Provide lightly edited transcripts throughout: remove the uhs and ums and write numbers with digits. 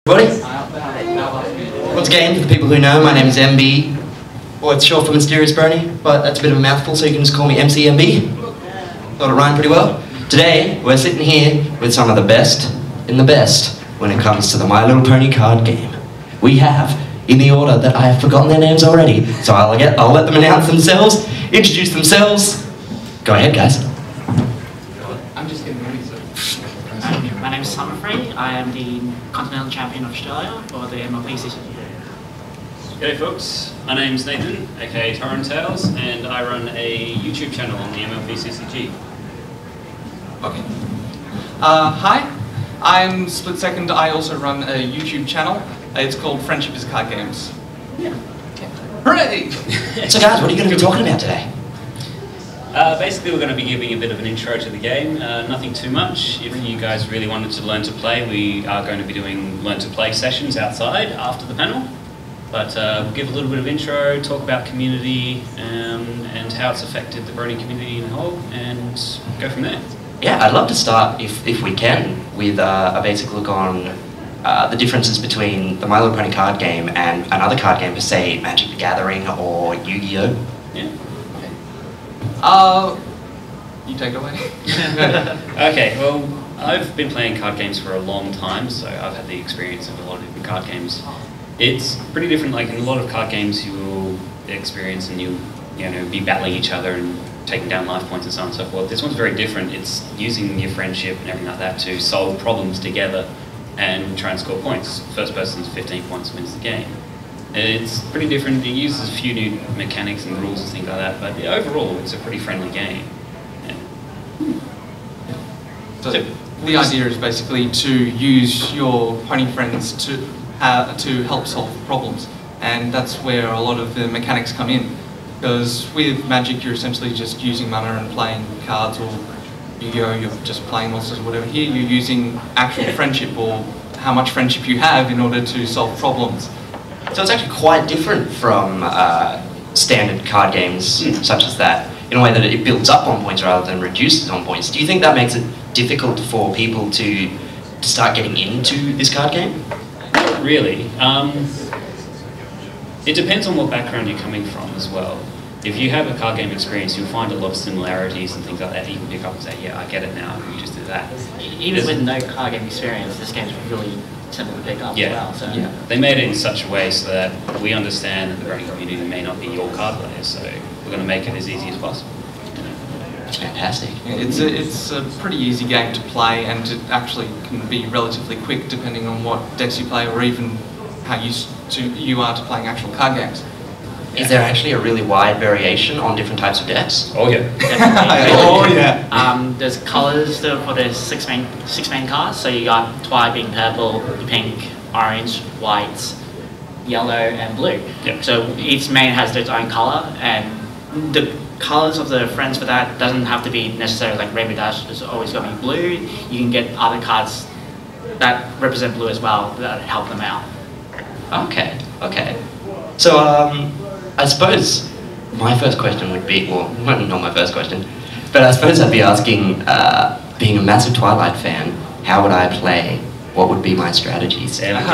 Everybody? Once again, for the people who know, my name is MB, or it's short for Mysterious Brony, but that's a bit of a mouthful, so you can just call me MCMB. Thought it rhymed pretty well. Today, we're sitting here with some of the best in the best when it comes to the My Little Pony card game. We have, in the order that I have forgotten their names already, so I'll let them announce themselves, introduce themselves. Go ahead, guys. I'm just getting ready, so. My name is Summerfree. I am the Continental Champion of Australia for the MLP CCG. G'day folks, my name's Nathan, aka Torrent Tales, and I run a YouTube channel on the MLP CCG. Okay. Hi, I'm Split Second. I also run a YouTube channel. It's called Friendship is Card Games. Yeah. Okay. Hooray! So guys, what are you going to be talking about today? Basically we're going to be giving a bit of an intro to the game, nothing too much. If you guys really wanted to learn to play, we are going to be doing learn to play sessions outside after the panel. But we'll give a little bit of intro, talk about community and how it's affected the Brony community in whole, and go from there. Yeah, I'd love to start, if we can, with a basic look on the differences between the My Little Pony card game and another card game, say Magic the Gathering or Yu-Gi-Oh! Yeah. You take it away. Okay, well, I've been playing card games for a long time, so I've had the experience of a lot of different card games. It's pretty different. Like in a lot of card games, you will experience and you know, be battling each other and taking down life points and so on and so forth. This one's very different. It's using your friendship and everything like that to solve problems together and try and score points. First person's 15 points wins the game. It's pretty different. It uses a few new mechanics and rules and things like that, but yeah, overall, it's a pretty friendly game. Yeah. So the idea is basically to use your pony friends to help solve problems, and that's where a lot of the mechanics come in. Because with Magic, you're essentially just using mana and playing cards, or Yu-Gi-Oh! You're just playing monsters or whatever. Here, you're using actual friendship or how much friendship you have in order to solve problems. So it's actually quite different from standard card games such as that, in a way that it builds up on points rather than reduces on points. Do you think that makes it difficult for people to start getting into this card game? Not really. It depends on what background you're coming from as well. If you have a card game experience, you'll find a lot of similarities and things like that. You can pick up and say, yeah, I get it now, you just do that. Even with no card game experience, this game's really simple to pick up as well. So. Yeah. They made it in such a way so that we understand that the Brony community may not be your card players, so we're going to make it as easy as possible. It's fantastic. It's a pretty easy game to play, and it actually can be relatively quick depending on what decks you play or even how used you are to playing actual card games. Is there actually a really wide variation on different types of decks? Oh yeah. Oh yeah. There's colours for the six main cards. So you got Twilight being purple, pink, orange, white, yellow, and blue. Yep. So each main has its own colour, and the colours of the friends for that doesn't have to be necessarily like Rainbow Dash. It's always got to be blue. You can get other cards that represent blue as well that help them out. Okay, okay. So, I suppose my first question would be, well, not my first question, but I suppose I'd be asking, being a massive Twilight fan, how would I play? What would be my strategies? There we go.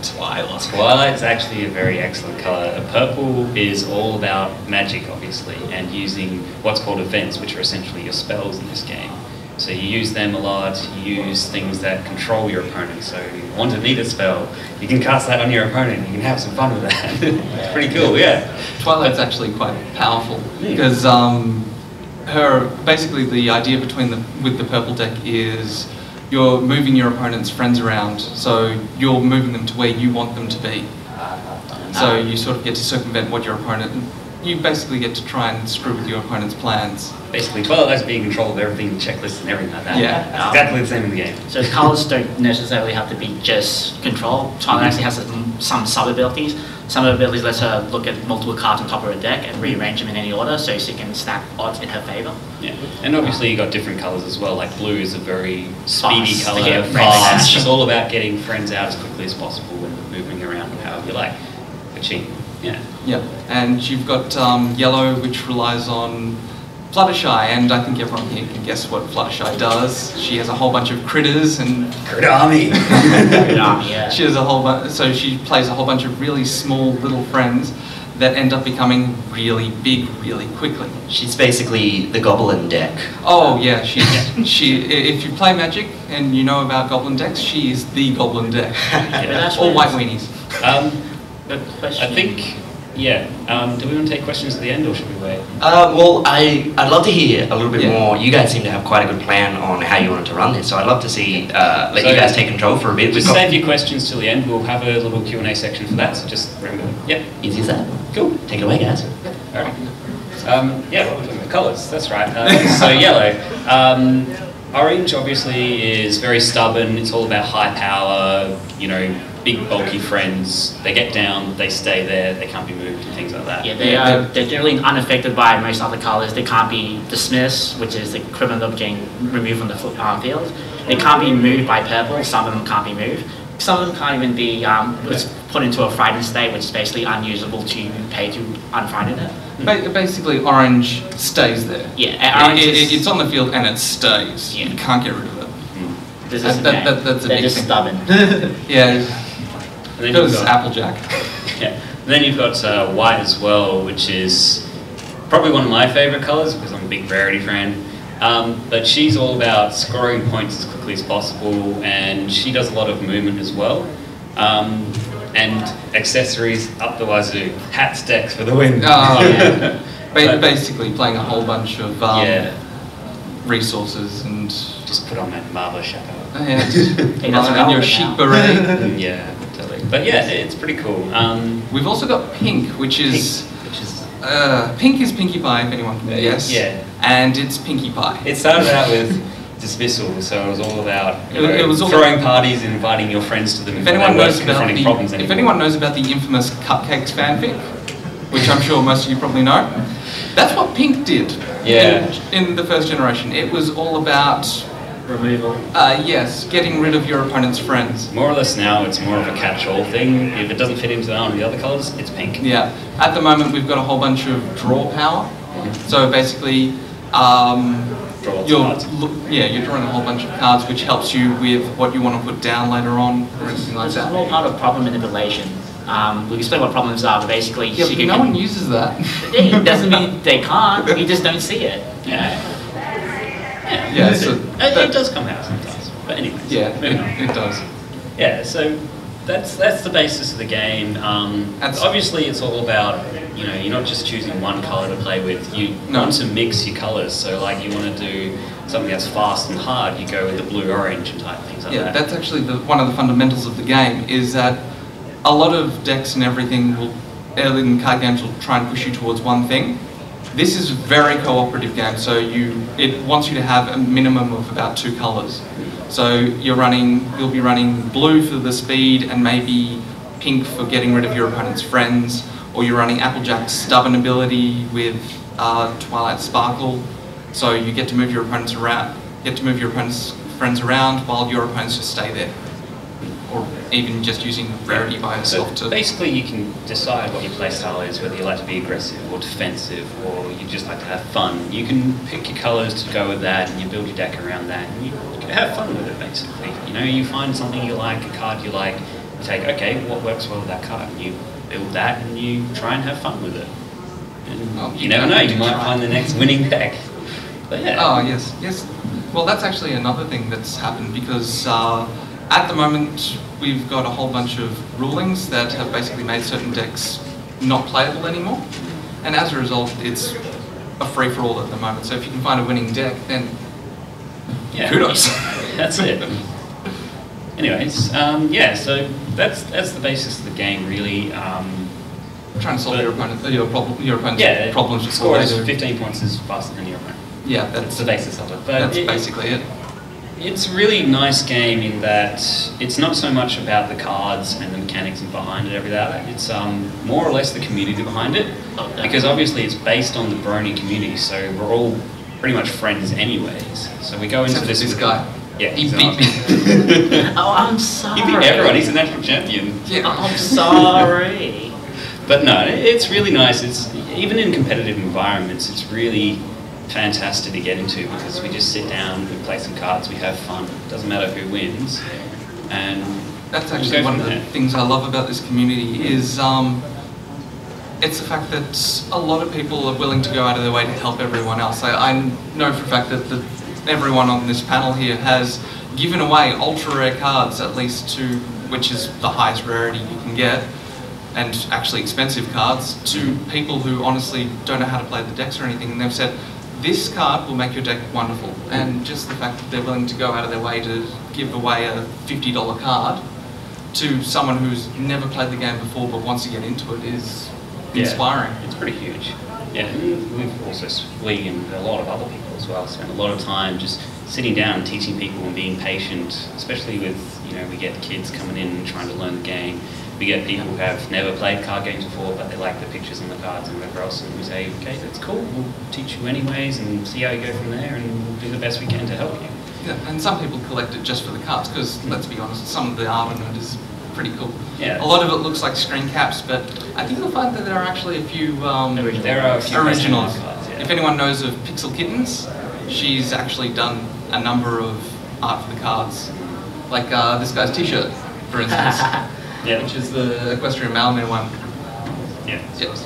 Twilight. Twilight's actually a very excellent colour. Purple is all about magic, obviously, and using what's called events, which are essentially your spells in this game. So you use them a lot, you use things that control your opponent. So if you want to need a spell, you can cast that on your opponent, you can have some fun with that. It's pretty cool, yeah. Twilight's actually quite powerful, because basically the idea with the purple deck is you're moving your opponent's friends around, so you're moving them to where you want them to be. So you sort of get to circumvent what your opponent... You basically get to try and screw with your opponent's plans. Basically, Twilight's being in control of everything, checklists and everything like that. Yeah. It's exactly the same in the game. So colours don't necessarily have to be just control. Twilight actually has some sub-abilities. Some abilities let her look at multiple cards on top of her deck and rearrange them in any order so she can stack odds in her favour. Yeah, and obviously you got different colours as well. Like blue is a very speedy colour, fast. It's all about getting friends out as quickly as possible and moving around however you like. For cheap. Yeah. Yeah, and you've got yellow, which relies on Fluttershy, and I think everyone here can guess what Fluttershy does. She has a whole bunch of critters and... Critter army! Yeah. She has a whole bunch, so she plays a whole bunch of really small little friends that end up becoming really big really quickly. She's basically the Goblin deck. Oh yeah, if you play Magic and you know about Goblin decks, she is the Goblin deck. All white weenies. Good question. I think, yeah. Do we want to take questions at the end, or should we wait? Well, I'd love to hear a little bit more. You guys seem to have quite a good plan on how you wanted to run this, so I'd love to see, let you guys take control for a bit. Just save your questions till the end. We'll have a little Q&A section for that, so just remember. Yep. Easy as that. Cool. Take it away, guys. Yep. All right. Yeah, what we're talking about colours, that's right. So yellow. Orange obviously is very stubborn. It's all about high power, you know, big bulky friends. They get down, they stay there, they can't be moved and things like that. Yeah, they're generally unaffected by most other colours. They can't be dismissed, which is the equivalent of getting removed from the field. They can't be moved by purple. Some of them can't be moved. Some of them can't even be put into a frightened state, which is basically unusable to pay to unfrighten it. Basically, orange stays there. Yeah, orange it's on the field and it stays. Yeah. You can't get rid of it. That's a big just thing. stubborn. Yeah, And then because you've got, Applejack. yeah. And then you've got white as well, which is probably one of my favourite colours because I'm a big Rarity fan. But she's all about scoring points as quickly as possible, and she does a lot of movement as well. And accessories up the wazoo. Hats, decks for the win. Oh, yeah. Basically playing a whole bunch of yeah. resources and... Just put on that Marva Chapeau. Yeah, just Hey, that's and relevant your chic beret. Yeah, totally. But yeah, it's pretty cool. We've also got pink, which is pink is Pinkie Pie, if anyone can guess. Yeah. And it's Pinkie Pie. It started out with dismissal, so it was all about It was all throwing parties and inviting your friends to them. If anyone knows about the the infamous Cupcakes fanfic, which I'm sure most of you probably know, that's what Pink did. Yeah. In the first generation, it was all about Removal. yes, getting rid of your opponent's friends. more or less now, it's more of a catch-all thing. If it doesn't fit into one of the other colours, it's pink. Yeah. At the moment, we've got a whole bunch of draw power. So basically, Draw lots of cards. you're drawing a whole bunch of cards, which helps you with what you want to put down later on, or anything like It's that. all part of problem manipulation. We explain what problems are, but basically... Yeah, but no one uses that. It doesn't mean they can't, you just don't see it. Yeah. Yeah, so it does come out sometimes. But anyways, Yeah, moving on. it does. Yeah, so that's the basis of the game. Obviously, it's all about, you know, you're not just choosing one colour to play with. You want to mix your colours. So, like, you want to do something that's fast and hard, you go with the blue-orange and type things like that. Yeah, that's actually one of the fundamentals of the game, is that a lot of decks and everything in card games will try and push you towards one thing. This is a very cooperative game, so it wants you to have a minimum of about 2 colours. So you'll be running blue for the speed and maybe pink for getting rid of your opponent's friends, or you're running Applejack's stubborn ability with Twilight Sparkle, so you get to move your opponents around, friends around while your opponents just stay there. Or even just using Rarity by itself So basically, you can decide what your playstyle is, whether you like to be aggressive or defensive, or you just like to have fun. You can pick your colours to go with that, and you build your deck around that, and you can have fun with it, basically. You know, you find something you like, a card you like, you take, okay, what works well with that card, and you build that, and you try and have fun with it. And you never know, you might find the next winning deck. But yeah. Oh, yes. Well, that's actually another thing that's happened, because at the moment, we've got a whole bunch of rulings that have basically made certain decks not playable anymore. And as a result, it's a free-for-all at the moment. So if you can find a winning deck, then kudos. That's it. Anyways, yeah, so that's the basis of the game, really. Trying to solve your opponent's problems before score they is do. 15 points is faster than your opponent. Yeah, That's the basis of it. But that's basically it. It's a really nice game in that it's not so much about the cards and the mechanics behind it, everything like that. It's more or less the community behind it, because obviously it's based on the Brony community, so we're all pretty much friends anyways. So we go into this guy. Yeah, He he's beat me. Oh, I'm sorry. He beat everyone. He's a national champion. Yeah. I'm sorry. But no, it's really nice. It's even in competitive environments, it's really fantastic to get into because we just sit down, we play some cards, we have fun. Doesn't matter who wins, and that's actually one of the things I love about this community is it's the fact that a lot of people are willing to go out of their way to help everyone else. I know for a fact that everyone on this panel here has given away ultra rare cards, at least to, which is the highest rarity you can get, and actually expensive cards, to people who honestly don't know how to play the decks or anything, and they've said, this card will make your deck wonderful. And just the fact that they're willing to go out of their way to give away a $50 card to someone who's never played the game before but wants to get into it is inspiring. It's pretty huge. Yeah, and we've also, we and a lot of other people as well, spent a lot of time just sitting down and teaching people and being patient, especially with, we get kids coming in and trying to learn the game. We get people who have never played card games before, but they like the pictures on the cards and whatever else, and we say, okay, that's cool, we'll teach you anyways and see how you go from there, and we'll do the best we can to help you. Yeah, and some people collect it just for the cards, because let's be honest, some of the art on it is pretty cool. Yeah. A lot of it looks like screen caps, but I think you'll find that there are actually a few originals. Cards, yeah. If anyone knows of Pixel Kittens, she's actually done a number of art for the cards, like this guy's t-shirt, for instance. Yeah. Which is the Equestrian Mailman one. Yeah. Yep.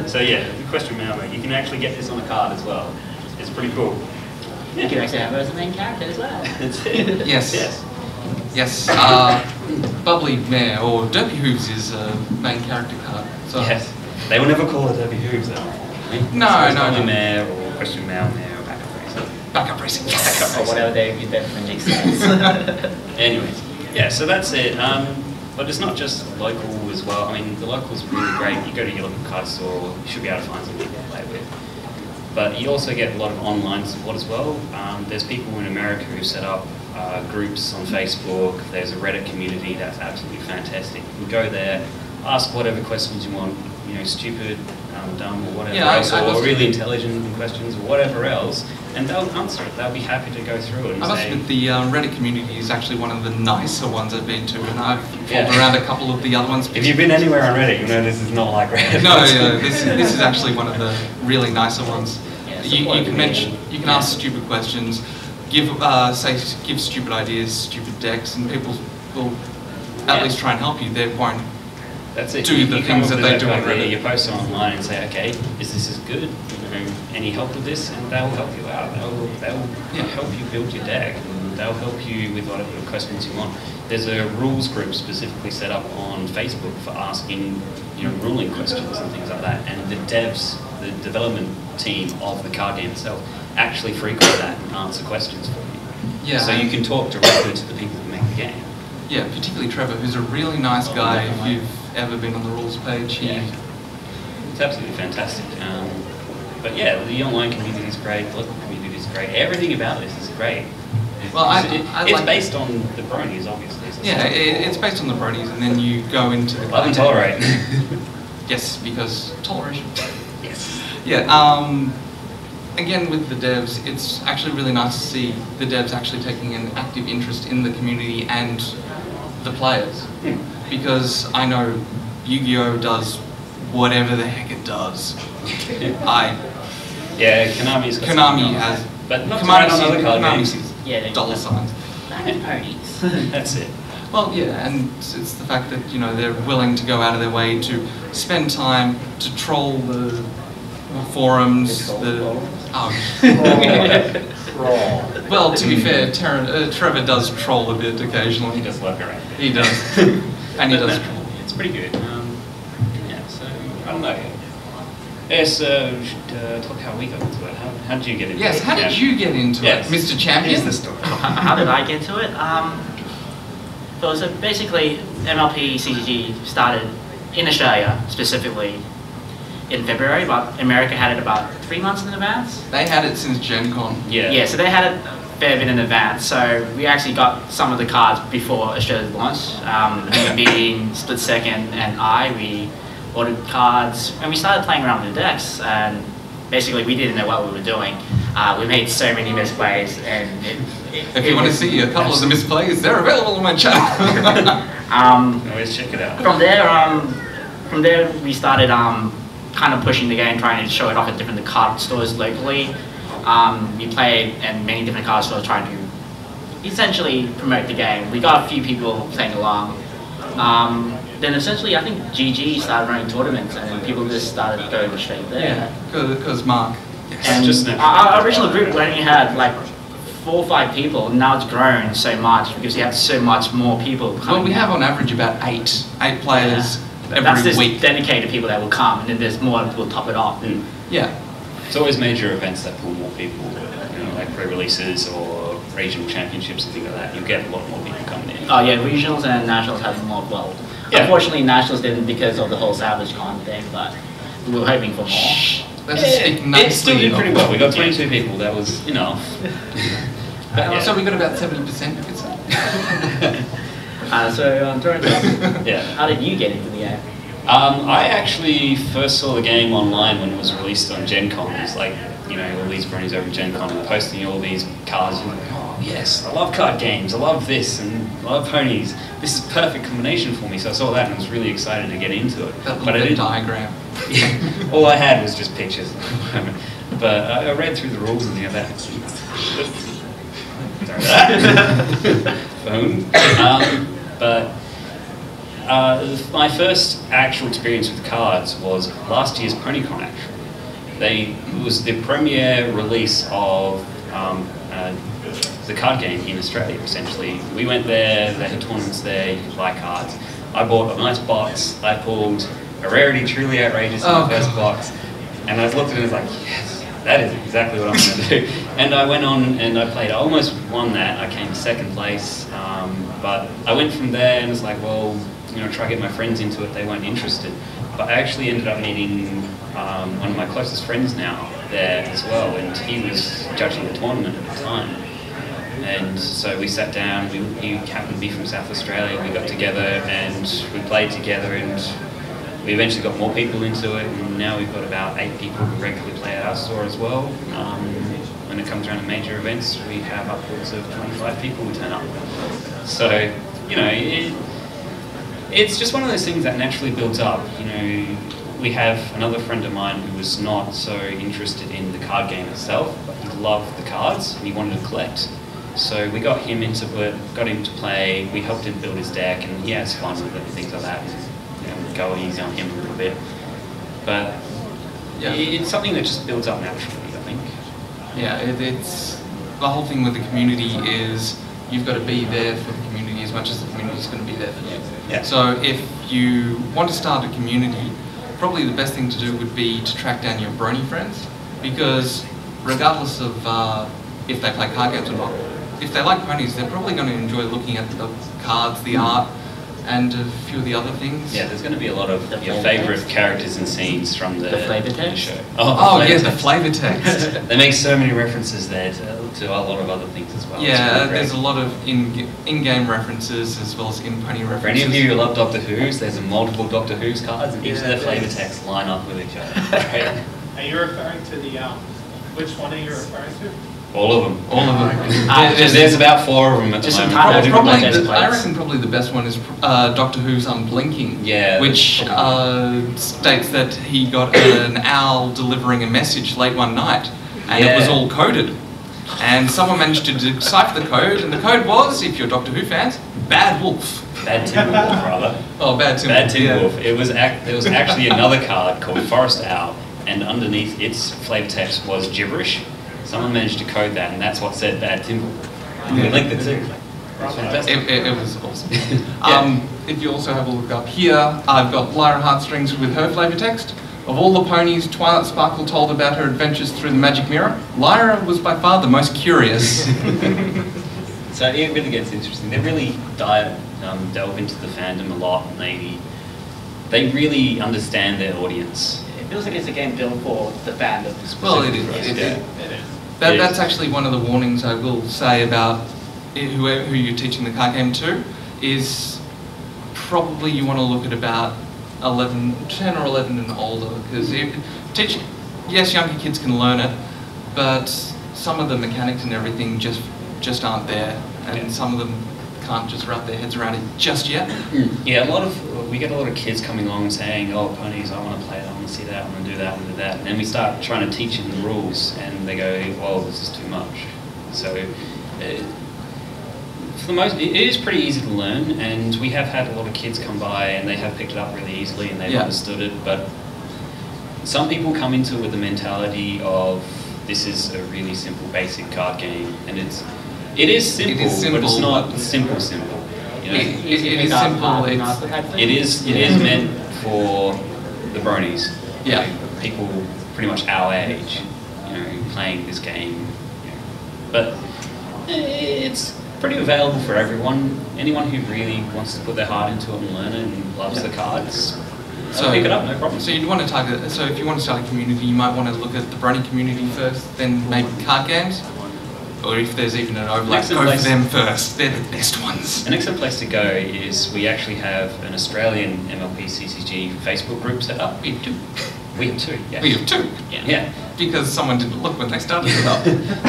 So yeah, the Equestrian Mailman, you can actually get this on a card as well. It's pretty cool. You can actually have her as the main character as well. That's it. Yes. Yes. Bubbly Mare, or Derpy Hooves is a main character card. So Yes. They will never call it Derby Hooves though. No. Mare or Equestrian Mailman or Backup Racing. Backup Racing. Or whatever they use that for next Anyways, yeah, so that's it. But it's not just local as well. I mean, the local's really great. You go to your local card store, you should be able to find some people to play with. But you also get a lot of online support as well. There's people in America who set up groups on Facebook. There's a Reddit community that's absolutely fantastic. You go there, ask whatever questions you want, stupid, dumb, or whatever else, or really intelligent questions, or whatever else, and they'll answer it. They'll be happy to go through it and I must admit, the Reddit community is actually one of the nicer ones I've been to, and I've followed around a couple of the other ones. If you've been anywhere on Reddit, you know this is not like Reddit. No, this is actually one of the really nicer ones. You can ask stupid questions, give stupid ideas, stupid decks, and people will at least try and help you. They won't That's it. do the things that they do on Reddit. Reddit. You post online and say, okay, is this as good? Any help with this? And they'll help you out. They'll help you build your deck. And they'll help you with whatever questions you want. There's a rules group specifically set up on Facebook for asking, ruling questions and things like that. And the devs, the development team of the card game itself, actually frequent that and answer questions for you. Yeah. So you can talk directly to the people who make the game. Yeah, particularly Trevor, who's a really nice guy. If you've ever been on the rules page, It's absolutely fantastic. But yeah, the online community is great, the local community is great. Everything about this is great. Well, it's based on the bronies, obviously. So it's based on the bronies, and then you go into the love and tolerate. Yes, because toleration. Yes. Yeah. Again, with the devs, it's actually really nice to see the devs actually taking an active interest in the community and the players, because I know Yu-Gi-Oh does whatever the heck it does. Konami's got Konami has, but not Konami sees dollar signs. And ponies. That's it. Well, yeah, and it's the fact that they're willing to go out of their way to spend time to troll the forums. Well, to be fair, Trevor does troll a bit occasionally. He does lurk around. He does, and he does troll. It's pretty good. So I don't know. Yes, we should talk how we got into it. How did you get into it? Yes, how did you get into it, Mr. Champion? Here's the story. How did I get into it? So basically, MLP CCG started in Australia, specifically in February, but America had it about 3 months in advance. They had it since Gen Con. Yeah, so they had it a fair bit in advance. So we actually got some of the cards before Australia's launch. Me being Split Second and we ordered cards, and we started playing around with the decks, and basically we didn't know what we were doing. We made so many misplays, and if you want to see a couple of the misplays, they're available on my channel. Always check it out. From there we started kind of pushing the game, trying to show it off at different card stores locally. We played in many different card stores trying to essentially promote the game. We got a few people playing along. Then essentially I think GG started running tournaments and then people just started going straight there. Yeah, because Mark. And just our original group only had like 4 or 5 people, and now it's grown so much because we have so much more people coming. Well, we have on average about 8 players every That's just week. dedicated people that will come, and then there's more that will top it off. Yeah. It's always major events that pull more people, like pre-releases or regional championships and things like that. You get a lot more people coming in. Oh yeah, regionals and nationals have more. Well, unfortunately nationals didn't because of the whole Savage Con thing, but we were hoping for more. It still did pretty well. We got 22 people. That was enough. So we got about 70%, you could say. How did you get into the game? I actually first saw the game online when it was released on Gen Con. It was like, all these bronies over Gen Con and posting all these cards. And like, oh yes, I love card games, I love this, and I love ponies. This is a perfect combination for me. So I saw that and I was really excited to get into it. That little diagram. All I had was just pictures. But I read through the rules and that. Phone. But my first actual experience with cards was last year's Ponycon. Actually, it was the premiere release of the card game in Australia. Essentially, we went there. They had tournaments there. You could buy cards. I bought a nice box. I pulled a rarity truly outrageous in the first box, and I looked at it and was like, yes, that is exactly what I'm going to do. And I went on and I played. I almost won that. I came second place, but I went from there and was like, well, try to get my friends into it. They weren't interested. But I actually ended up meeting one of my closest friends now there as well, and he was judging the tournament at the time. And so we sat down. He happened to be from South Australia. We got together and we played together, and we eventually got more people into it, and now we've got about 8 people who regularly play at our store as well. When it comes around to major events, we have upwards of 25 people who turn up. So, it's just one of those things that naturally builds up. We have another friend of mine who was not so interested in the card game itself, but he loved the cards and he wanted to collect. So we got him into it, got him to play, we helped him build his deck, and he has fun with it and things like that. Go easy on him a little bit. But it's something that just builds up naturally, I think. Yeah, it's the whole thing with the community is you've got to be there for the community as much as the community is going to be there for you. Yeah. So if you want to start a community, probably the best thing to do would be to track down your brony friends, because regardless of if they play card games or not, if they like ponies, they're probably going to enjoy looking at the cards, the art, and a few of the other things. Yeah, there's going to be a lot of your favourite characters and scenes from the flavor text show. The flavour text. They make so many references there to a lot of other things as well. Yeah, there's a lot of in-game references as well as in-pony references. For any of you who love Doctor Who's, there's multiple Doctor Who's cards, and each of their flavour texts line up with each other. Right? Are you referring to the, which one are you referring to? All of them. All of them. There's about 4 of them at the moment. I reckon probably the best one is Doctor Who's Unblinking, which states that he got an owl delivering a message late one night, and it was all coded. And someone managed to decipher the code, and the code was, if you're Doctor Who fans, Bad Wolf. Bad Tin Wolf, rather. Oh, Bad Tin Wolf. Bad Tin Wolf. There was actually another card called Forest Owl, and underneath its flavor text was gibberish. Someone managed to code that, and that's what said Bad Tin Wolf. We linked the two. It was awesome. If you also have a look up here, I've got Lyra Heartstrings with her flavor text. Of all the ponies Twilight Sparkle told about her adventures through the magic mirror, Lyra was by far the most curious. So it really gets interesting. They really delve into the fandom a lot, and they really understand their audience. It feels like it's a game built for the fandom. Well, it is. That's actually one of the warnings I will say about who you're teaching the card game to, is probably you want to look at about 10 or 11 and older, because yes, younger kids can learn it, but some of the mechanics and everything just aren't there, and some of them can't just wrap their heads around it just yet. Yeah, we get a lot of kids coming along saying, "Oh, ponies, I want to play that, I want to see that, I want to do that, I want to do that," and then we start trying to teach them the rules, and they go, "Well, this is too much." So, for the most, it is pretty easy to learn, and we have had a lot of kids come by and they have picked it up really easily and they've understood it. But some people come into it with the mentality of this is a really simple, basic card game, and it is simple, but it's not simple. You know, it is simple. It is meant for the bronies. Yeah. You know, people pretty much our age, you know, playing this game. You know. But it's pretty available for everyone. Anyone who really wants to put their heart into it and learn it and loves the cards, so pick it up, no problem. So you'd want to target. So if you want to start a community, you might want to look at the brony community first, then maybe card games. Or if there's even an overlap, go for them first. They're the best ones. An excellent place to go is we actually have an Australian MLP CCG Facebook group set up. We have two. We have two, yes. We have two. Yeah. Because someone didn't look when they started it up.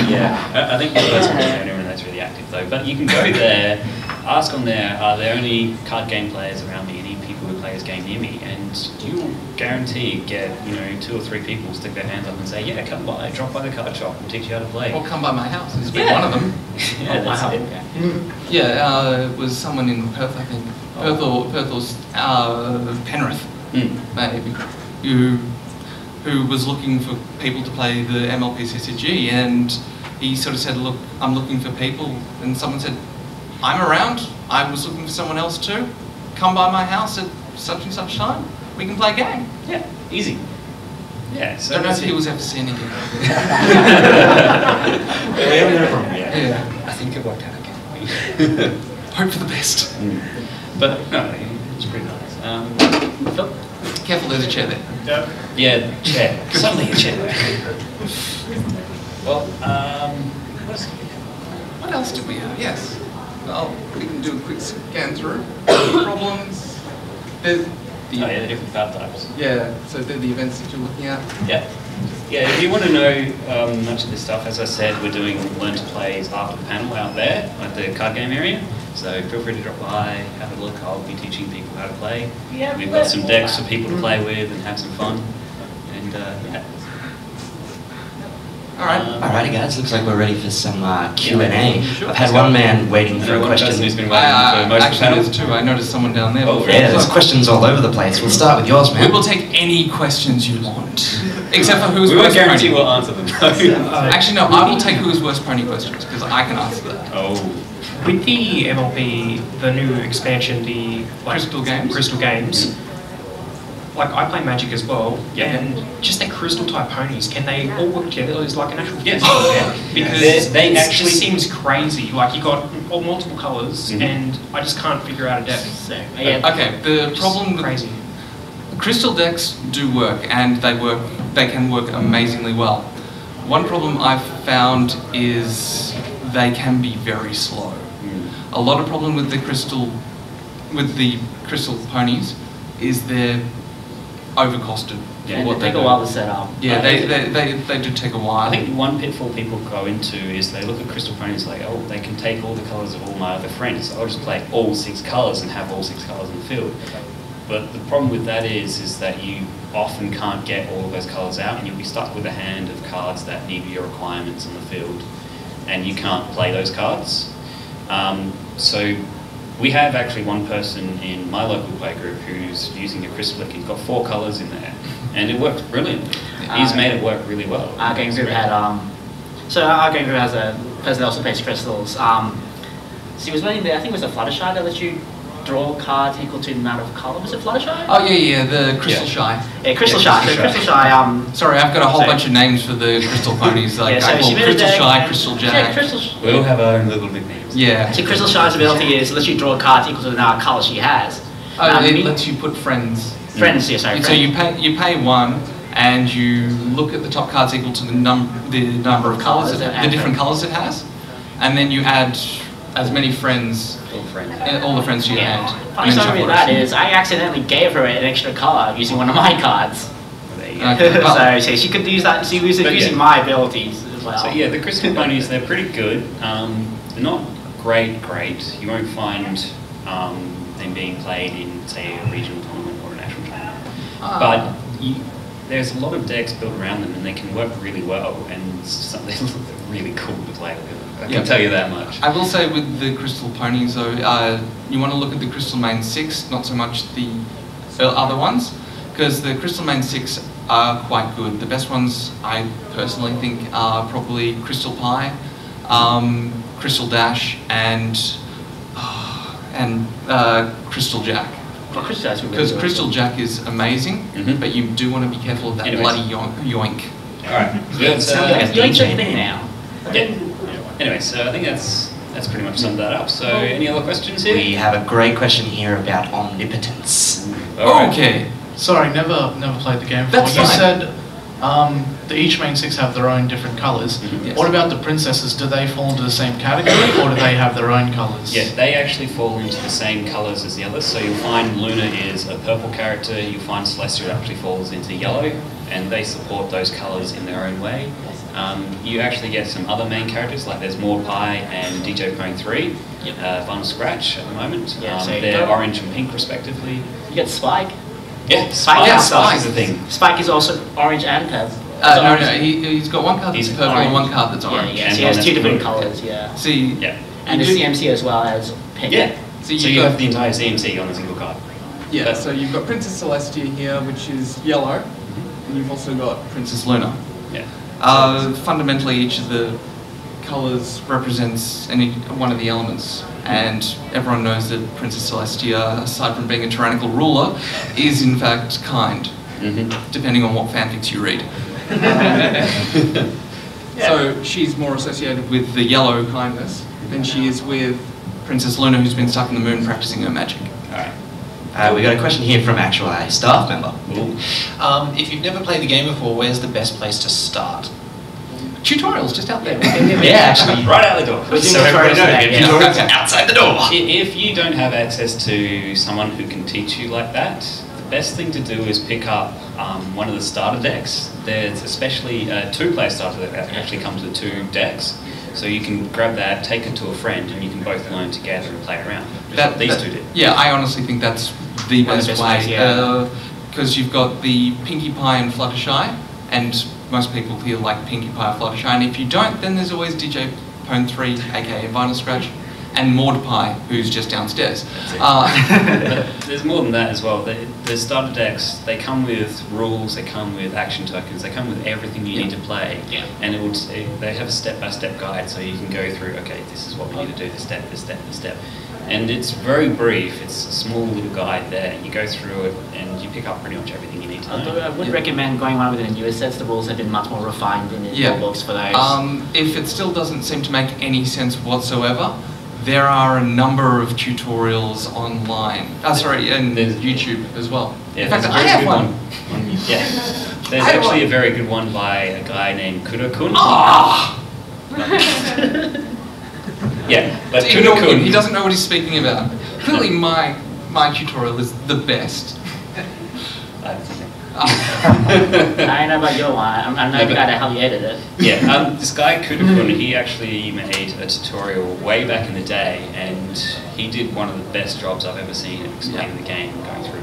Yeah, I think the first one's the only one that's really active though. But you can go there, ask on there, are there only card game players around me, any people who play this game near me? And you will guarantee get, 2 or 3 people stick their hands up and say, yeah, come by, drop by the card shop and teach you how to play. Or come by my house, has been one of them. Yeah, that's it. Yeah, it was someone in Perth, I think. Perth or Penrith, maybe, who was looking for people to play the MLP CCG, and he sort of said, look, I'm looking for people, and someone said, I'm around, I was looking for someone else too, come by my house at such and such time, we can play a game. Yeah, easy. Yeah, so don't know if he was ever seen again. I think it worked out okay. Hope for the best. But no, it's pretty nice. Phil? Careful, there's a chair there. Yep. Yeah, chair. Suddenly a chair. Well, what else did we have? Yes. Well, we can do a quick scan through. Problems. There's the the different card types. Yeah, so they're the events that you're looking at. Yeah. Yeah, if you want to know much of this stuff, as I said, we're doing Learn to Plays after the panel out there at the card game area. So feel free to drop by, have a look. I'll be teaching people how to play. Yeah, we've got some decks for people to play with and have some fun. And yeah. Alrighty guys, looks like we're ready for some Q&A. Sure. I've had one man waiting for a One question. person who's been waiting for most of the panel. There's two. I noticed someone down there. Oh, Yeah, there's questions all over the place. We'll start with yours, We man. will take any questions you want. Except for who's We won't worst guarantee pony. we'll answer them. Actually, no, I will take who's worst pony questions, because I can answer that. Oh. With the MLP, the new expansion, the Crystal Games? Crystal Games, like I play Magic as well, Yeah. and just their crystal type ponies, can they all work together as like an actual Yes. physical game? Because They it actually- just seems crazy. Like you got all multiple colors, and I just can't figure out a deck. So, yeah. Okay, the problem with Crazy. crystal decks do work, and they can work amazingly well. One problem I've found is they can be very slow. A lot of problem with the crystal ponies is they're overcosted Yeah, for what It they take a do. while to set up. Yeah, they do take a while. I think one pitfall people go into is they look at crystal ponies like, oh, they can take all the colours of all my other friends, so I'll just play all 6 colours and have all 6 colours in the field. But the problem with that is that you often can't get all of those colours out, and you'll be stuck with a hand of cards that need your requirements in the field, and you can't play those cards. So we have actually one person in my local play group who's using a crystal deck. He's got 4 colours in there, and it works brilliantly. He's made it work really well. Our game group had so our game group has a person that also plays crystals. So he was running I think it was a Fluttershy that lets you draw cards equal to the amount of colour. Was it Fluttershy? Oh yeah, the Crystal Shy. Yeah, Crystal Yeah, Shy. So Crystal Crystal Shy. Sorry, I've got a whole So- bunch of names for the crystal ponies. Like yeah, I so call she made a Crystal deck Shy, and- Crystal Yeah, Jack. Crystal. We all have our own little nicknames. Yeah. See, Crystal Shy's ability is lets you draw cards equal to the amount of colour she has. Oh, it me- lets you put friends. Friends, yeah, sorry. So friends. you pay 1, and you look at the top cards equal to the number of colours, Colours the different colours it has, and then you add as many friends, All friends. all the friends to your Yeah. hand. Funny and then story shuffle with that it. is I accidentally gave her an extra colour using one of my cards. There you go. Okay, well- So she could use that. She was But using yeah. my abilities as well. So yeah, the crystal ponies, they're pretty good. They're not great. You won't find them being played in, say, a regional tournament or a national tournament. But there's a lot of decks built around them, and they can work really well, and they're really cool to play with. I can tell you that much. I will say with the Crystal Ponies though, you want to look at the Crystal Main 6, not so much the other ones, because the Crystal Main 6 are quite good. The best ones I personally think are probably Crystal Pie, Crystal Dash, and Crystal Jack. Because Crystal Jack is amazing, but you do want to be careful of that bloody yoink. Alright. Sounds like a DJ thing now. Yeah. Anyway, so I think that's pretty much summed that up. So any other questions here? We have a great question here about omnipotence. Okay. Sorry, never played the game before. That's You fine. said each main 6 have their own different colours. Yes. What about the princesses? Do they fall into the same category, or do they have their own colours? Yeah, they actually fall into the same colours as the others. So you'll find Luna is a purple character, you'll find Celestia actually falls into yellow, and they support those colours in their own way. You actually get some other main characters, like there's Mordpie and DJ Pone 3, Vinyl Scratch at the moment. Yeah, so they're orange and pink respectively. You get Spike. Yeah, Spike Spike is the thing. Spike is also orange and purple. No, he's got one card that's He's purple and orange. one card that's orange. Yeah, And so he has one 2 that's different blue. colours, yeah. See, Yeah. And the CMC as well as pink. Yeah. So So you you got- have the entire CMC on a single card. Yeah, so you've got Princess Celestia here, which is yellow, and you've also got Princess Luna. Yeah. Fundamentally, each of the colours represents one of the elements, and everyone knows that Princess Celestia, aside from being a tyrannical ruler, is in fact kind, depending on what fanfics you read. So she's more associated with With the yellow kindness than she is with. Princess Luna, who's been stuck in the moon practicing her magic. Alright. We got a question here from actual a staff member. If you've never played the game before, where's the best place to start? Tutorials just out there. Yeah, actually. Right out the door. We're doing So everybody tutorials knows. today, If you yeah. don't- Outside the door. If you don't have access to someone who can teach you like that, the best thing to do is pick up one of the starter decks. There's especially a 2-player starter deck that actually comes with 2 decks. So you can grab that, take it to a friend, and you can both learn together and play around. These two did. Yeah, I honestly think that's the One of the best best ways, way. yeah. Because you've got the Pinkie Pie and Fluttershy, and most people here like Pinkie Pie or Fluttershy, and if you don't, then there's always DJ Pone 3, aka Vinyl Scratch, and Mordpie, who's just downstairs. But there's more than that as well. The starter decks, they come with rules, they come with action tokens, they come with everything you need to play. Yeah. And they have a step-by-step guide, so you can go through, okay, this is what we need to do, this step, this step, this step. And it's very brief, it's a small little guide there. You go through it and you pick up pretty much everything you need to Although know. I would recommend going one with the newer sets. The rules have been much more refined in the rule books for those. If it still doesn't seem to make any sense whatsoever, there are a number of tutorials online. And There's- YouTube as well. Yeah, In fact, there's a I very have good one. Yeah. There's I have actually one. a very good one by a guy named Kudo-kun. Yeah, but Ignore him, he Kudo-kun, doesn't know what he's speaking about. Clearly my tutorial is the best. I know about your one. I'm not the guy that helped you edit it. yeah, this guy Kudo-kun, he actually made a tutorial way back in the day, and he did one of the best jobs I've ever seen at explaining the game and going through.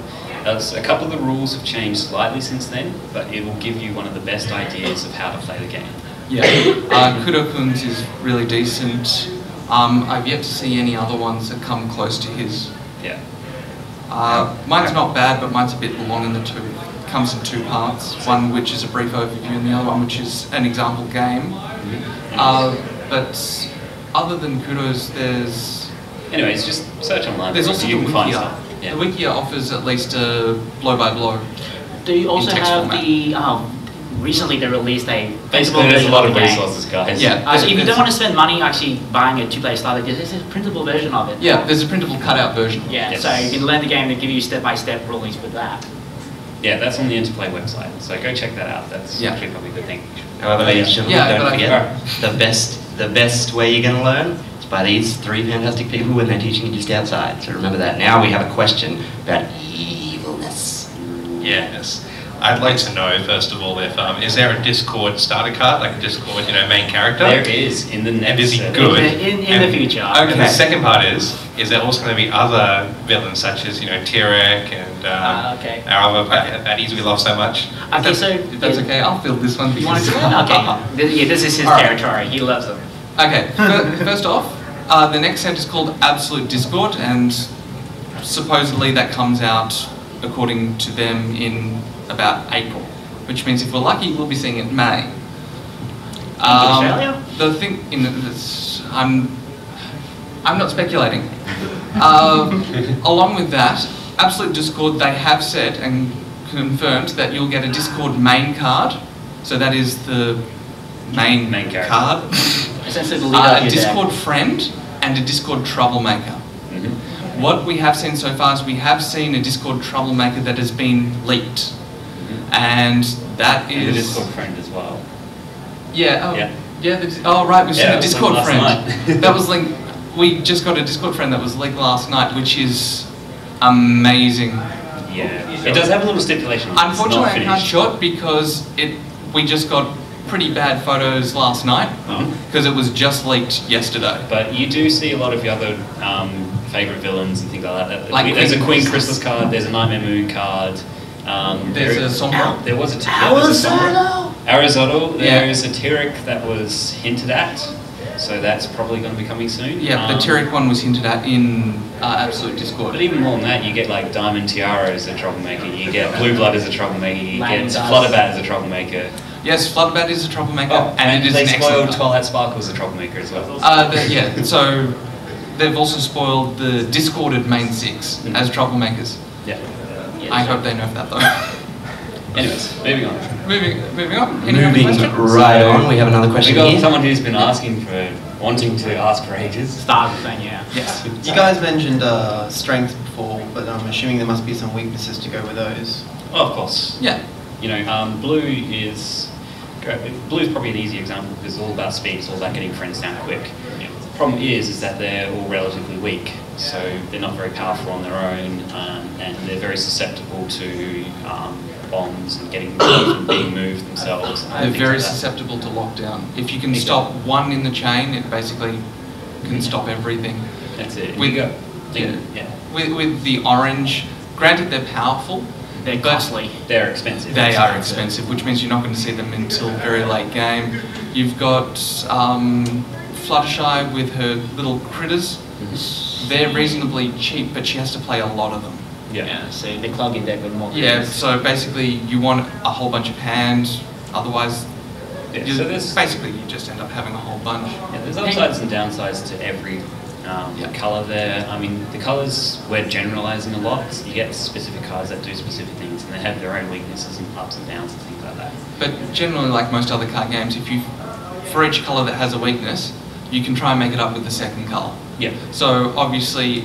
A couple of the rules have changed slightly since then, but it will give you one of the best ideas of how to play the game. Yeah, Kudo-kun's is really decent. I've yet to see any other ones that come close to his. Yeah. Mine's not bad, but mine's a bit long in the tooth. It comes in 2 parts, one which is a brief overview and the other one which is an example game. But other than Kudo's, there's... Anyways, just search online. There's also you the can find Wikia. stuff. Yeah. The Wikia offers at least a blow-by-blow. Do you also In text have format. the? Recently, they released a Basically, printable there's a version lot of of the game. resources, guys. Yeah. So if you there's- don't want to spend money actually buying a 2-player starter, there's a printable version of it. Yeah, there's a printable cutout version. Yeah, Yes. so you can learn the game and give you step-by-step rulings with that. Yeah, that's on the Interplay website, so go check that out. That's actually probably a good thing. However, ladies and gentlemen, Yeah, don't but forget, the best way you're going to learn is by these 3 fantastic people when they're teaching you just outside. So remember that. Now we have a question about evilness. Yes. I'd like to know, first of all, if is there a Discord starter card, like a Discord, main character? There is, in the next And is he server. good? In the future. Okay, the second part is there also going to be other villains such as, Tyrek and our other baddies we love so much? Okay, so If that's okay, I'll fill this one. you want to? Okay. This is his territory. He loves them. Okay, first off, the next set is called Absolute Discord, and supposedly that comes out, according to them, in about April, which means if we're lucky, we'll be seeing it in May. Australia? The thing in this, I'm not speculating. Along with that, Absolute Discord, they have said and confirmed that you'll get a Discord main card, so that is the main character. card. Essentially the leader of A your Discord deck. friend and a Discord troublemaker. What we have seen so far is we have seen a Discord troublemaker that has been leaked, and that And the is Discord friend as well. yeah. Oh right, we've seen Yeah, a it was Discord last friend. night. That was linked. We just got a Discord friend that was leaked last night, which is amazing. Yeah, it does have a little stipulation. It's Unfortunately, not I can't finished. show it because we just got pretty bad photos last night because it was just leaked yesterday. But you do see a lot of your other favourite villains and things like that. Like There's a Queen Queen Chrysalis. Chrysalis card, there's a Nightmare Moon card. There's a Sombra. There was a Arizona? Aristotle, Yeah. there is a Tyrek that was hinted at, so that's probably going to be coming soon. Yeah, the Tyrek one was hinted at in Absolute Discord. But even more than that, you get like Diamond Tiara as a troublemaker, you get Blue Blood as a troublemaker, you Lame get Dust. Flutterbat as a troublemaker. Yes, Floodbat is a troublemaker, Oh, and it is they an spoiled excellent card. Twilight Sparkle as a troublemaker as well. Yeah, so they've also spoiled the Discorded main six as troublemakers. Yeah. I hope they nerf that though. Anyways, moving on. Moving on. Any other Moving questions? right on, we have another We question got here. someone who's been asking for, wanting to ask for ages. Start the thing, yeah. Yes. You guys mentioned strength before, but I'm assuming there must be some weaknesses to go with those. Oh, of course. Yeah. Blue is probably an easy example because it's all about speed. It's all about getting friends down quick. The problem is that they're all relatively weak, so they're not very powerful on their own, and they're very susceptible to bombs and being moved themselves. They're very susceptible to lockdown. If you can stop one in the chain, it basically can stop everything. That's it. Yeah. With the orange, granted they're powerful, They're but costly. They're expensive. they are expensive, which means you're not going to see them until very late game. You've got Fluttershy with her little critters. They're reasonably cheap, but she has to play a lot of them. Yeah, so they clog your deck with more Yeah, cards. so basically you want a whole bunch of hands, otherwise So basically you just end up having a whole bunch. Yeah, there's upsides and downsides to every colour there. I mean, the colours, we're generalising a lot. You get specific cards that do specific things, and they have their own weaknesses and ups and downs and things like that. But generally, like most other card games, for each colour that has a weakness, you can try and make it up with the second colour. Yeah. So obviously,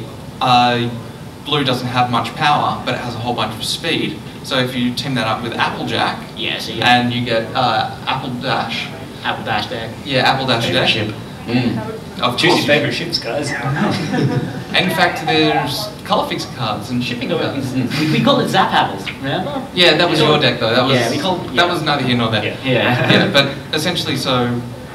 blue doesn't have much power, but it has a whole bunch of speed. So if you team that up with Applejack, Yeah, so you and you get Apple Dash. Apple Dash deck. Yeah, Apple Dash Favorite deck. ship. Of Choose course. your favourite ships, guys. And in fact, there's colour fixer cards and shipping cards. We call it Zap Apples, remember? Yeah, that was your deck though. That was, Yeah, we call- that was neither here nor there. Yeah. Yeah. Yeah, but essentially, so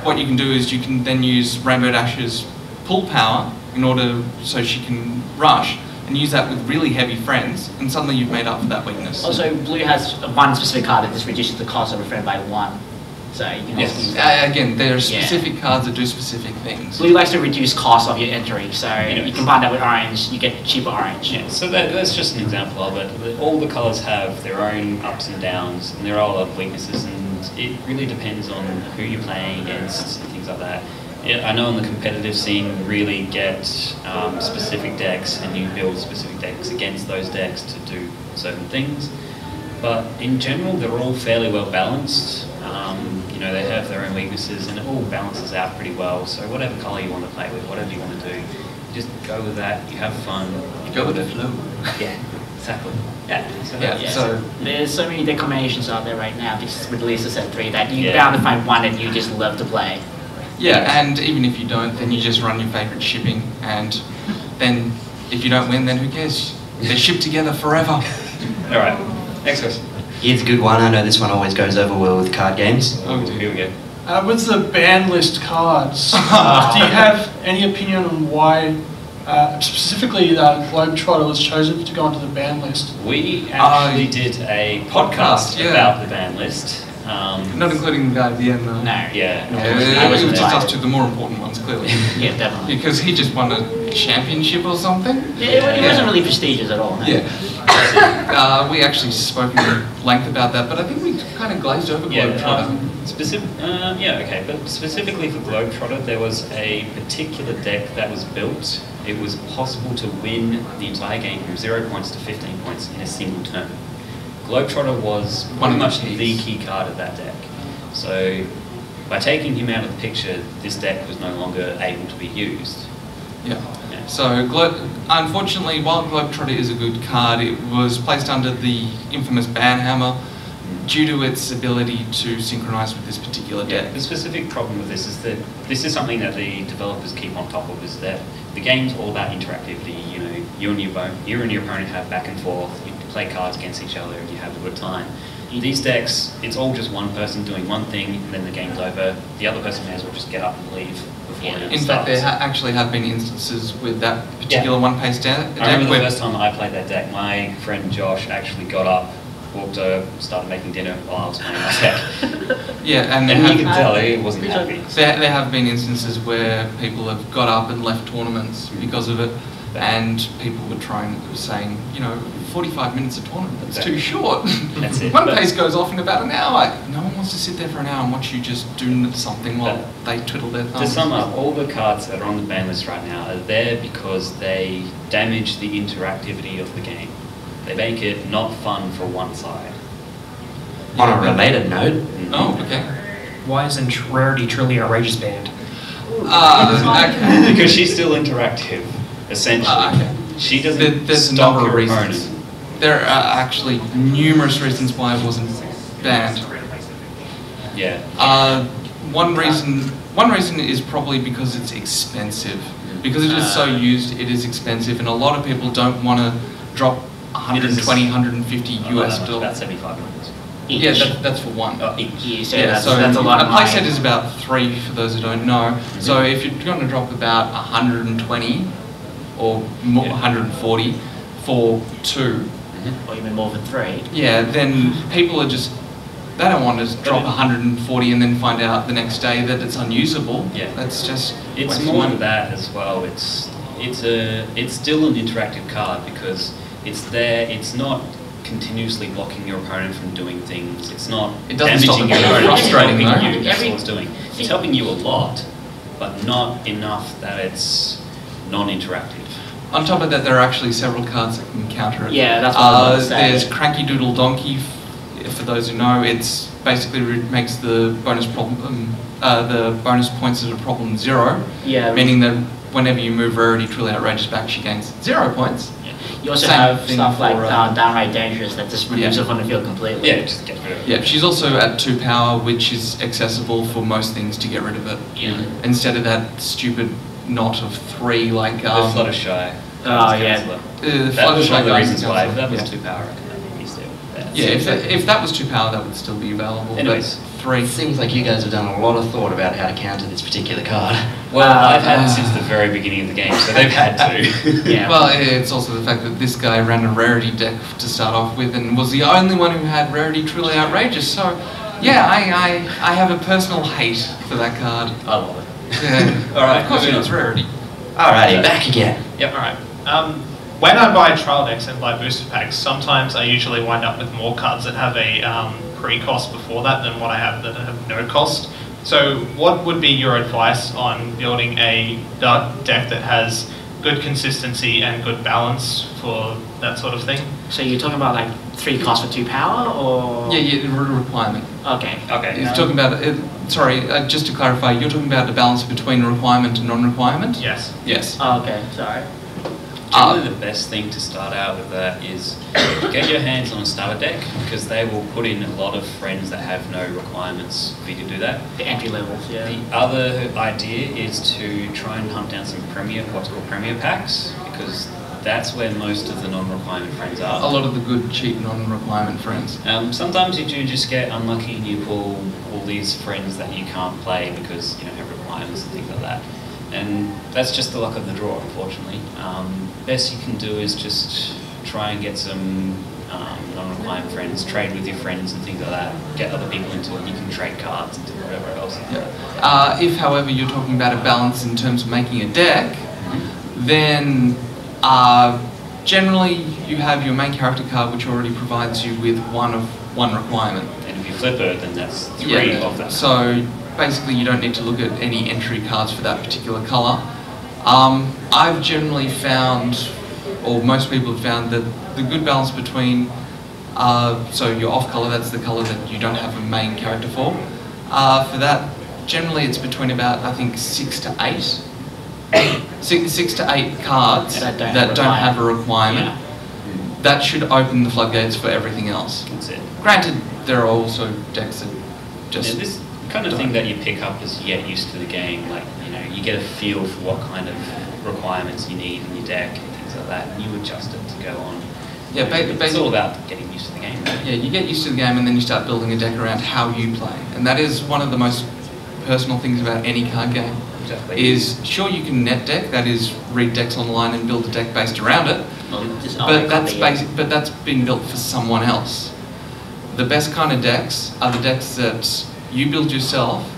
what you can do is you can then use Rainbow Dash's pull power in order so she can rush, and use that with really heavy friends, and suddenly you've made up for that weakness. Also, blue has one specific card that just reduces the cost of a friend by 1. So you can also use that. Again, there are Yeah. specific cards that do specific things. Blue likes to reduce cost of your entry, so you combine that with orange, you get cheaper orange. Yeah, so that's just an example of it. All the colours have their own ups and downs, and there are all other weaknesses, and it really depends on who you're playing against and things like that. Yeah, I know in the competitive scene, you really get specific decks, and you build specific decks against those decks to do certain things. But in general, they're all fairly well balanced. They have their own weaknesses, and it all balances out pretty well. So whatever colour you want to play with, whatever you want to do, just go with that. You have fun. You go with the flow. Yeah, exactly. Yeah. So Yeah. Yeah, So- there's so many deck combinations out there right now, just with Lisa set 3, that you're Yeah. bound to find one that you just love to play. Yeah, and even if you don't, then you just run your favourite shipping, and then if you don't win, then who cares? They're shipped together forever. All right. Next question. Here's a good one. I know this one always goes over well with card games. Oh, here we go. With the ban list cards, do you have any opinion on why specifically Globetrotter was chosen to go onto the ban list? We actually did a podcast about the ban list. Not including the guy at the end, though. No. Yeah. It was just us two, the more important ones, clearly. Yeah, definitely. Because he just won a championship or something. Yeah, it wasn't really prestigious at all. No? Yeah. We actually spoke in length about that, but I think we kind of glazed over Globetrotter. But specifically for Globetrotter, there was a particular deck that was built. It was possible to win the entire game from 0 points to 15 points in a single turn. Globetrotter was pretty much the key card of that deck. So by taking him out of the picture, this deck was no longer able to be used. Yeah. So unfortunately, while Globetrotter is a good card, it was placed under the infamous ban hammer due to its ability to synchronize with this particular deck. The specific problem with this is that this is something that the developers keep on top of, is that the game's all about interactivity. You know, you and your opponent have back and forth, you play cards against each other and you have a good time. These decks, it's all just one person doing one thing, and then the game's over. The other person may as well just get up and leave before it In starts. fact, there actually have been instances with that particular one-pace deck. I remember the first time I played that deck, my friend Josh actually got up, walked over, started making dinner while I was playing my deck. Yeah, and you can tell he wasn't happy. There have been instances where people have got up and left tournaments because of it, and people were saying, 45 minutes a tournament, that's too short. That's it. One pace goes off in about an hour. No one wants to sit there for an hour and watch you just do something while they twiddle their thumbs. To sum up, all the cards that are on the ban list right now are there because they damage the interactivity of the game. They make it not fun for one side. On a related note. Oh, okay. Why isn't Rarity truly outrageous banned? Because she's still interactive, essentially. She doesn't There's a stop number of your reasons. opponent. There are actually numerous reasons why it wasn't banned. Yeah. One reason is probably because it's expensive. Because it is so used, it is expensive, and a lot of people don't want to drop 120, 150 US dollars. About 75 dollars. Yeah, that's for one. Each. So that's a lot of money. A playset is about 3 for those who don't know. So if you're going to drop about 120 or more, 140 for 2, or even more than 3. yeah, then people are just, they don't want to drop 140 and then find out the next day that it's unusable. Yeah, that's just. It's more than that as well. It's still an interactive card because it's there. It's not continuously blocking your opponent from doing things. It's not damaging your opponent. Frustrating, it's helping you. That's all it's doing. It's helping you a lot, but not enough that it's non-interactive. On top of that, there are actually several cards that can counter it. Yeah, that's what I was saying. There's Cranky Doodle Donkey. For those who know, it's basically makes the bonus problem, the bonus points of the problem 0. Yeah. Meaning that whenever you move Rarity Truly Outrageous back, she gains 0 points. Yeah. You also have stuff like Downright Dangerous that just removes her from the field completely. Yeah, just get rid of it. Yeah, she's also at 2 power, which is accessible for most things to get rid of it. Yeah. Instead of that stupid knot of 3, like the Fluttershy. Oh yeah. That was one of the reasons why. If that was 2 power, yeah, if that was 2 power, that would still be available. Anyways, but 3. Seems like you guys have done a lot of thought about how to counter this particular card. Well, I've had it since the very beginning of the game, so they've had to. Yeah. Well, it's also the fact that this guy ran a Rarity deck to start off with and was the only one who had Rarity Truly Outrageous, so yeah, I have a personal hate for that card. I love it. Yeah. Alright, of course it's Rarity. Alrighty, back again. Yep. Alright. When I buy trial decks and buy booster packs, sometimes I usually wind up with more cards that have a pre-cost before that than what I have that have no cost. So what would be your advice on building a deck that has good consistency and good balance for that sort of thing? So you're talking about like 3 costs for 2 power, or? Yeah, requirement. Okay. Okay. He's talking about, sorry, just to clarify, you're talking about the balance between requirement and non-requirement? Yes. Yes. Oh, okay, sorry. Generally, the best thing to start out with that is get your hands on a starter deck, because they will put in a lot of friends that have no requirements for you to do that. The entry levels, yeah. The other idea is to try and hunt down some what's called premier packs, because that's where most of the non-requirement friends A are. lot of the good, cheap, non-requirement friends. Sometimes you do just get unlucky and you pull all these friends that you can't play because you don't have requirements and things like that. And that's just the luck of the draw, unfortunately. Best you can do is just try and get some non-requirement friends, trade with your friends and things like that, get other people into it, you can trade cards and do whatever else. Yeah. If, however, you're talking about a balance in terms of making a deck, then generally you have your main character card which already provides you with one requirement. And if you flip it, then that's 3 of them. So basically you don't need to look at any entry cards for that particular colour. I've generally found, or most people have found, that the good balance between, so your off colour, that's the colour that you don't have a main character for. For that, generally it's between about, I think, 6 to 8. 6 to 8 cards that don't have a requirement. Yeah. That should open the floodgates for everything else. That's it. Granted, there are also decks that just... Yeah, this kind of thing that you pick up as you get used to the game, like, you know, you get a feel for what kind of requirements you need in your deck and things like that, and you adjust it to go on. Yeah, it's all about getting used to the game. Yeah, you get used to the game and then you start building a deck around how you play. And that is one of the most personal things about any card game. Exactly. Is, sure, you can net deck, that is read decks online and build a deck based around it, but that's been built for someone else. The best kind of decks are the decks that you build yourself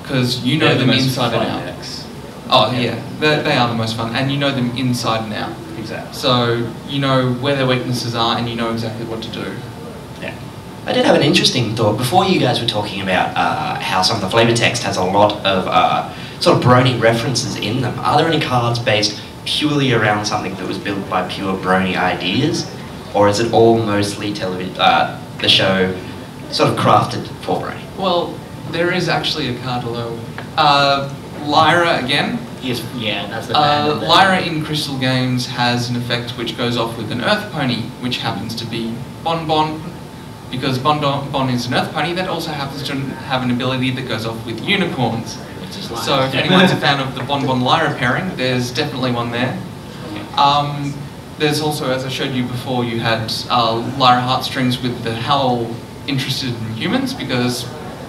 because you know them inside and out. Decks. Oh yeah, they are the most fun, and you know them inside and out. Exactly. So you know where their weaknesses are and you know exactly what to do. Yeah. I did have an interesting thought. Before you guys were talking about how some of the flavor text has a lot of sort of brony references in them. Are there any cards based purely around something that was built by pure brony ideas? Or is it all mostly the show sort of crafted for brony? Well, there is actually a card, although Lyra again. Yes, yeah, that's the band. Lyra in Crystal Games has an effect which goes off with an Earth Pony, which happens to be Bon, because Bon is an Earth Pony that also happens to have an ability that goes off with unicorns. So if anyone's a fan of the Bon Lyra pairing, there's definitely one there. There's also, as I showed you before, you had Lyra Heartstrings with the Howl interested in humans because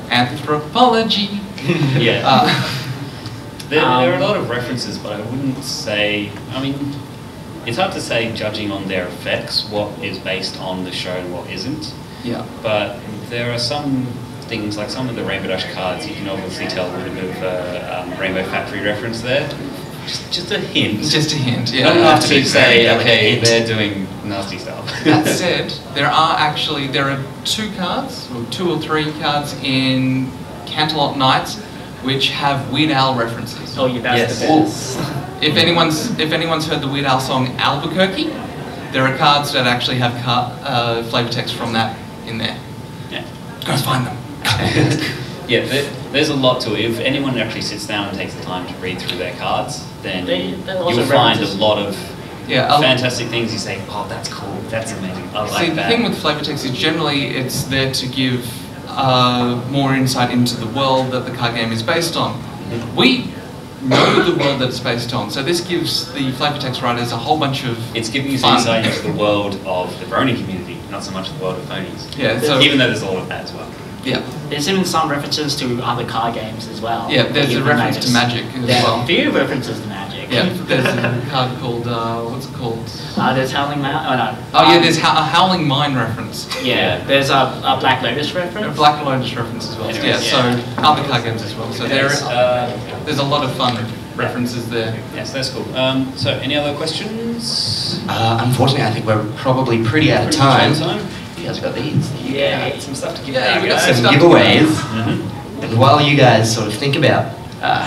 anthropology. Yeah. There are a lot of references, but I wouldn't say, I mean, it's hard to say, judging on their effects, what is based on the show and what isn't. Yeah. But there are some things, like some of the Rainbow Dash cards, you can obviously tell a little bit of a Rainbow Factory reference there. Just a hint. Just a hint, yeah. Not enough to say, okay, they're doing nasty stuff. That said, there are 2 cards, or 2 or 3 cards in Canterlot Knights which have Weird Al references. Oh, yeah, that's the best. If anyone's heard the Weird Al song Albuquerque, there are cards that actually have flavor text from that in there. Yeah. Go find them. Yeah, there's a lot to it. If anyone actually sits down and takes the time to read through their cards, then you'll find a lot of fantastic things. You say, oh, that's cool, that's amazing, I like See, that. the thing with flavor text is generally it's there to give more insight into the world that the card game is based on. We know the world that it's based on, so this gives the flavor text writers a whole bunch of It's giving you some insight into the world of the brony community, not so much the world of ponies. Yeah, so even though there's all of that as well. Yeah. There's even some references to other card games as well. Yeah, there's a reference to Magic as well. A few references to Magic. Yeah, there's a card called, what's it called? There's Howling Mine. Oh no. Oh yeah, there's a Howling Mine reference. Yeah, there's a Black Lotus reference. A Black Lotus reference as well. Anyways, yeah, so other card games as well. So there's a lot of fun references there. Yes, that's cool. So any other questions? Unfortunately, I think we're probably pretty out of time. You guys have got these. Yeah, some stuff to give Yeah, we got Some giveaways. And while you guys sort of think about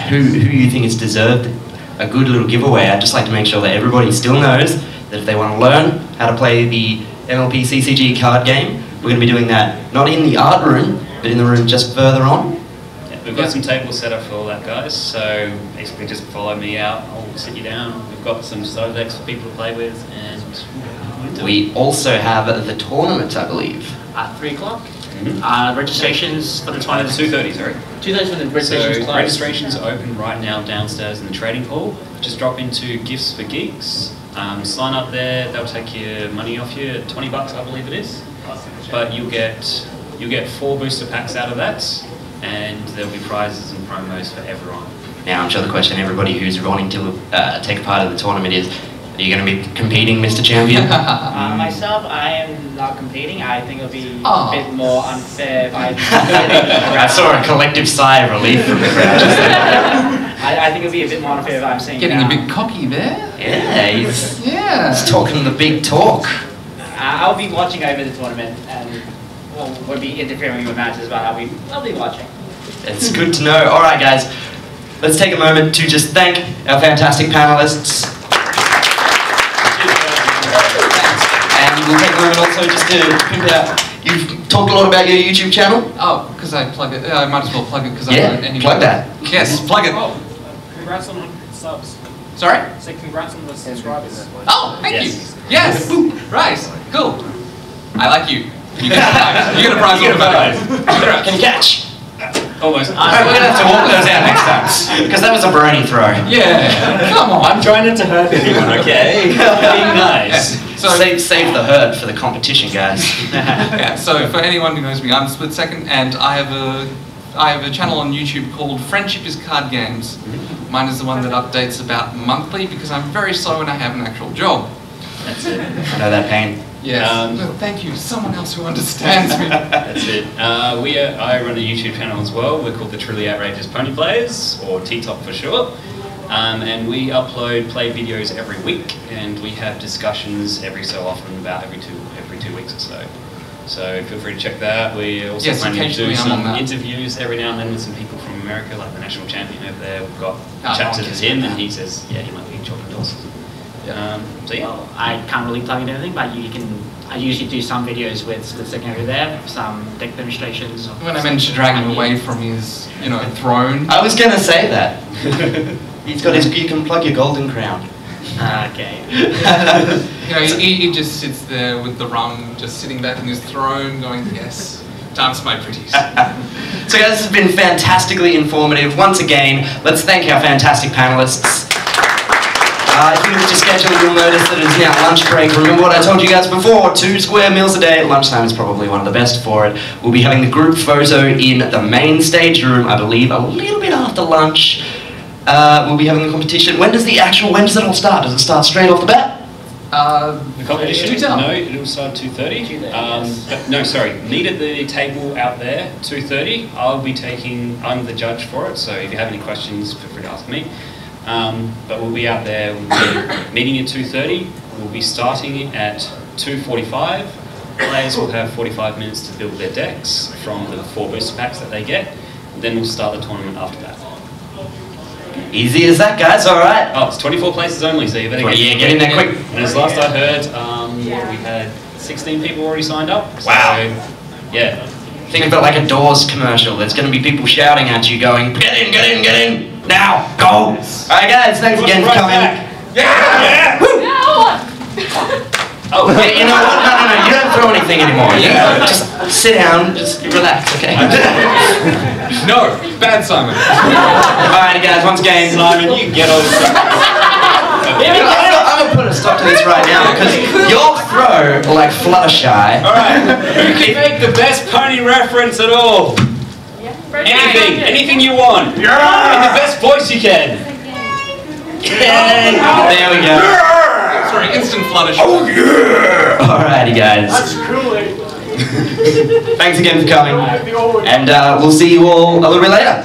who you think has deserved a good little giveaway, I'd just like to make sure that everybody still knows that if they want to learn how to play the MLP CCG card game, we're going to be doing that not in the art room, but in the room just further on. Yeah, we've got some tables set up for all that, guys, so basically just follow me out, I'll sit you down. We've got some starter decks for people to play with, and we also have the tournament, I believe. At 3 o'clock. Registrations for the tournament. 2:30, sorry. 2:30 for the registrations. So registrations are open right now downstairs in the trading hall. Just drop into Gifts for Geeks Sign up there. They'll take your money off you, $20 I believe it is. But you'll get 4 booster packs out of that, and there'll be prizes and promos for everyone. Now, I'm sure the question everybody who's wanting to take part of the tournament is, are you going to be competing, Mr. Champion? Myself, I am not competing. I think it'll be a bit more unfair if I saw a collective sigh of relief from the crowd. I think it'll be a bit more unfair if I'm saying Getting a bit cocky there. Yeah, he's talking the big talk. I'll be watching over the tournament and we'll be interfering with matches, but I'll be watching. It's good to know. Alright guys, let's take a moment to just thank our fantastic panelists. And we'll take a moment also just to pimp it out. You've talked a lot about your YouTube channel. Oh, because I plug it. I might as well plug it because plug that. Yes, plug it. Oh, congrats on subs. Sorry? Say congrats on the subscribers. Oh, thank you. Yes. Right. Cool. I like you. You get a prize. Can you catch? Almost. We're going to have to walk those out next time. Because that was a brony throw. Yeah. Come on. I'm trying not to hurt anyone, okay? Being nice. So save the herd for the competition, guys. Yeah, so for anyone who knows me, I'm Split Second, and I have a channel on YouTube called Friendship is Card Games. Mine is the one that updates about monthly because I'm very slow and I have an actual job. That's it. I know that pain. Yes. Well, thank you. Someone else who understands me. That's it. I run a YouTube channel as well. We're called the Truly Outrageous Pony Players, or T-Top for short. And we upload play videos every week, and we have discussions every so often, about every two weeks or so. So feel free to check that out. We also plan to do some interviews every now and then with some people from America, like the national champion over there. We've got chats with him, and he says, yeah, he might be chopping doors. So yeah. Well, I can't really plug in anything, but I usually do some videos with Split Second over there, some deck demonstrations. When I managed to drag him away from his, throne. I was going to say that. He's got you can plug your golden crown. Okay. He just sits there with the rum, just sitting back in his throne, going, yes, dance my pretties. So guys, this has been fantastically informative. Once again, let's thank our fantastic panelists. If you look at your schedule, you'll notice that it is now lunch break. Remember what I told you guys before, 2 square meals a day at lunchtime is probably one of the best for it. We'll be having the group photo in the main stage room, I believe, a little bit after lunch. We'll be having the competition. When does it all start? Does it start straight off the bat? The competition? No, it'll start 2:30. But no, sorry, meet at the table out there, 2:30. I'm the judge for it, so if you have any questions, feel free to ask me. But we'll be out there, we'll be meeting at 2:30. We'll be starting at 2:45. Players will have 45 minutes to build their decks from the 4 booster packs that they get. Then we'll start the tournament after that. Easy as that, guys, alright. Oh, it's 24 places only, so you better get in there quick. And as last I heard, we had 16 people already signed up. So, wow. Yeah. Think of it like a Doors commercial. There's going to be people shouting at you going, get in, get in, get in, now, go. Alright guys, thanks again for coming. Yeah! Woo! Oh, yeah, you know what? No, you don't throw anything anymore. You just sit down, just relax, okay? No, bad Simon. Alright guys, once again. Simon, you get over I'm going to put a stop to this right now, because your throw, like Fluttershy. Alright, who can make the best pony reference at all? Anything you want. Yeah. In the best voice you can. Yeah. There we go. Sorry, instant Fluttershy. Oh yeah! Alrighty guys. That's cool. Thanks again for coming. And we'll see you all a little bit later.